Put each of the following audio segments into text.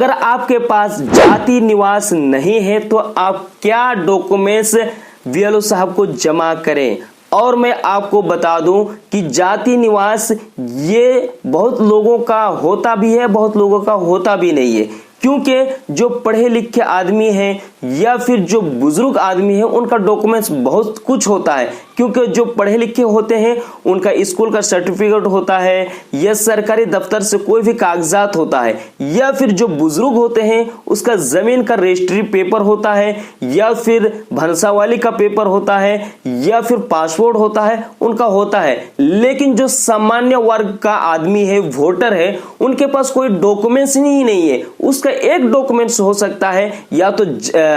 अगर आपके पास जाति निवास नहीं है तो आप क्या डॉक्यूमेंट्स वीएलओ साहब को जमा करें। और मैं आपको बता दूं कि जाति निवास ये बहुत लोगों का होता भी है, बहुत लोगों का होता भी नहीं है, क्योंकि जो पढ़े लिखे आदमी हैं या फिर जो बुजुर्ग आदमी हैं उनका डॉक्यूमेंट्स बहुत कुछ होता है। क्योंकि जो पढ़े लिखे होते हैं उनका स्कूल का सर्टिफिकेट होता है या सरकारी दफ्तर से कोई भी कागजात होता है, या फिर जो बुजुर्ग होते हैं उसका जमीन का रजिस्ट्री पेपर होता है, या फिर भंसावाली का पेपर होता है, या फिर पासपोर्ट होता है, उनका होता है। लेकिन जो सामान्य वर्ग का आदमी है, वोटर है, उनके पास कोई डॉक्यूमेंट्स ही नहीं है। उसका एक डॉक्यूमेंट्स हो सकता है या तो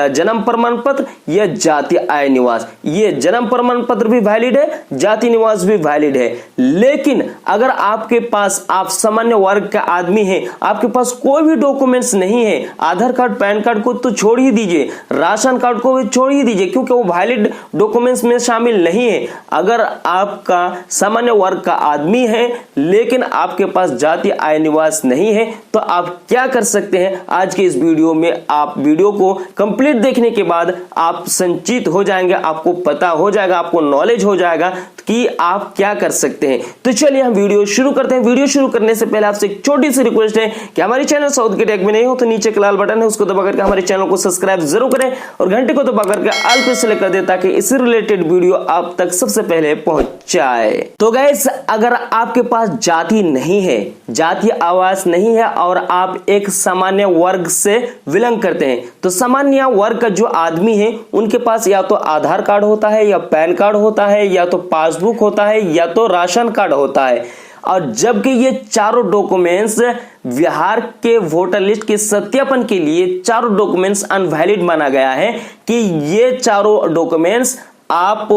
जन्म प्रमाण पत्र या जाति आय निवास। ये जन्म प्रमाण पत्र भी वैलिड है, जाति निवास भी वैलिड है। लेकिन अगर आपके पास, आप सामान्य वर्ग का आदमी हैं, आपके पास कोई भी डॉक्यूमेंट्स नहीं है, आधार कार्ड पैन कार्ड को तो छोड़ ही दीजिए, राशन कार्ड को भी छोड़ ही दीजिए, क्योंकि वो वैलिड डॉक्यूमेंट्स में शामिल नहीं है। अगर आपका सामान्य वर्ग का आदमी है लेकिन आपके पास जाति आय निवास नहीं है तो आप क्या कर सकते हैं, आज के इस वीडियो में आप वीडियो को कंप्लीट देखने के बाद आप संचित हो जाएंगे, आपको पता हो जाएगा, आपको नॉलेज हो जाएगा कि आप क्या कर सकते हैं। तो चलिए हम वीडियो शुरू करते हैं। वीडियो शुरू करने से पहले आपसे एक छोटी सी रिक्वेस्ट है कि हमारे चैनल साउथ के टेक में नहीं हो तो नीचे का लाल बटन है, उसको दबा करके हमारे चैनल को सब्सक्राइब जरूर करें और घंटे को दबा करके ऑल पे सेलेक्ट कर दें ताकि इससे रिलेटेड वीडियो आप तक सबसे पहले पहुंच जाए। तो गाइस, अगर आपके पास जाति नहीं है, जाति आवास नहीं है और आप एक सामान्य वर्ग से बिलोंग करते हैं, तो सामान्य वर्ग का जो आदमी है उनके पास या तो आधार कार्ड होता है या पैन कार्ड होता है या तो पासबुक होता है या तो राशन कार्ड होता है। और जबकि ये चारों डॉक्यूमेंट्स बिहार के वोटर लिस्ट के सत्यापन के लिए चारों डॉक्यूमेंट्स अनवैलिड माना गया है कि ये चारों डॉक्यूमेंट्स आप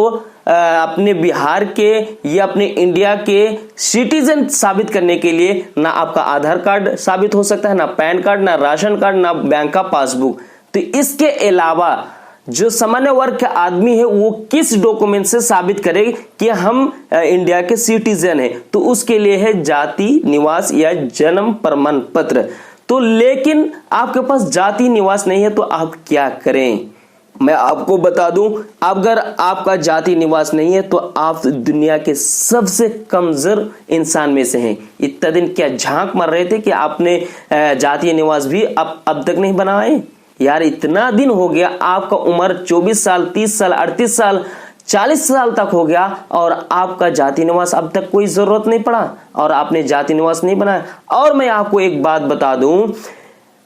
अपने बिहार के या अपने इंडिया के सिटीजन साबित करने के लिए ना आपका आधार कार्ड साबित हो सकता है, ना पैन कार्ड, ना राशन कार्ड, ना बैंक का पासबुक। तो इसके अलावा जो सामान्य वर्ग के आदमी है वो किस डॉक्यूमेंट से साबित करे कि हम इंडिया के सिटीजन हैं, तो उसके लिए है जाति निवास या जन्म प्रमाण पत्र। तो लेकिन आपके पास जाति निवास नहीं है तो आप क्या करें, मैं आपको बता दूं, अगर आपका जाति निवास नहीं है तो आप दुनिया के सबसे कमजोर इंसान में से हैं। इतना दिन क्या झांक मार रहे थे कि आपने जाति निवास भी अब तक नहीं बनाए? यार इतना दिन हो गया, आपका उम्र 24 साल, 30 साल, 38 साल, 40 साल तक हो गया और आपका जाति निवास अब तक कोई जरूरत नहीं पड़ा और आपने जाति निवास नहीं बनाया। और मैं आपको एक बात बता दूं,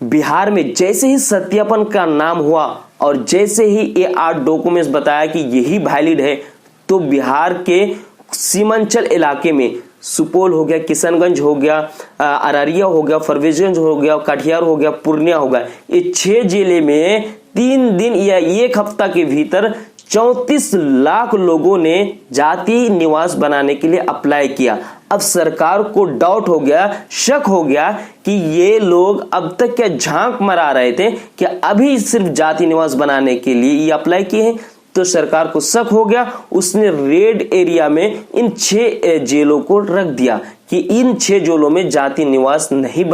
बिहार में जैसे ही सत्यापन का नाम हुआ और जैसे ही ये 8 डॉक्यूमेंट्स बताया कि यही वैलिड है, तो बिहार के सीमांचल इलाके में सुपौल हो गया, किशनगंज हो गया, अररिया हो गया, फरबिसगंज हो गया, कटिहार हो गया, पूर्णिया हो गया, ये 6 जिले में 3 दिन या 1 हफ्ता के भीतर 34 लाख लोगों ने जाति निवास बनाने के लिए अप्लाई किया। अब सरकार को डाउट हो गया, शक हो गया कि ये लोग अब तक क्या झांक मरा रहे थे कि अभी सिर्फ जाति निवास बनाने के लिए ये अप्लाई किए हैं। तो सरकार को शक हो गया, उसने रेड एरिया में इन 6 जेलों को रख दिया कि इन 6 जेलों में जाति निवास नहीं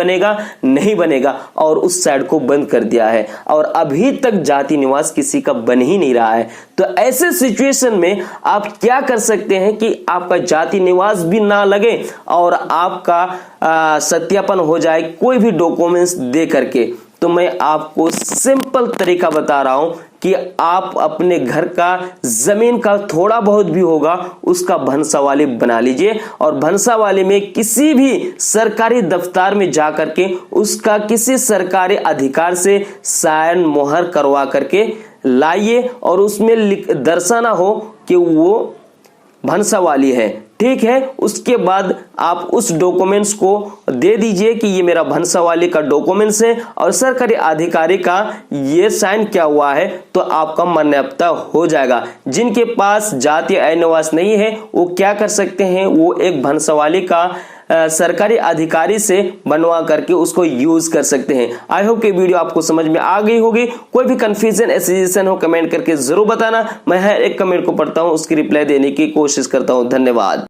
बनेगा और उस साइड को बंद कर दिया है और अभी तक जाति निवास किसी का बन ही नहीं रहा है। तो ऐसे सिचुएशन में आप क्या कर सकते हैं कि आपका जाति निवास भी ना लगे और आपका सत्यापन हो जाए कोई भी डॉक्यूमेंट्स दे करके। तो मैं आपको सिंपल तरीका बता रहा हूं कि आप अपने घर का जमीन का थोड़ा बहुत भी होगा उसका भंसावाली बना लीजिए और भंसावाली में किसी भी सरकारी दफ्तर में जाकर के उसका किसी सरकारी अधिकार से साइन मोहर करवा करके लाइए और उसमें दर्शाना हो कि वो भंसावाली है, ठीक है। उसके बाद आप उस डॉक्यूमेंट्स को दे दीजिए कि ये मेरा भंसावाली का डॉक्यूमेंट्स है और सरकारी अधिकारी का ये साइन किया हुआ है, तो आपका मान्यता हो जाएगा। जिनके पास जाति आय निवास नहीं है वो क्या कर सकते हैं, वो एक भंसावाली का सरकारी अधिकारी से बनवा करके उसको यूज कर सकते हैं। आई होप कि वीडियो आपको समझ में आ गई होगी। कोई भी कंफ्यूजन सजेशन हो कमेंट करके जरूर बताना, मैं हर एक कमेंट को पढ़ता हूं, उसकी रिप्लाई देने की कोशिश करता हूं। धन्यवाद।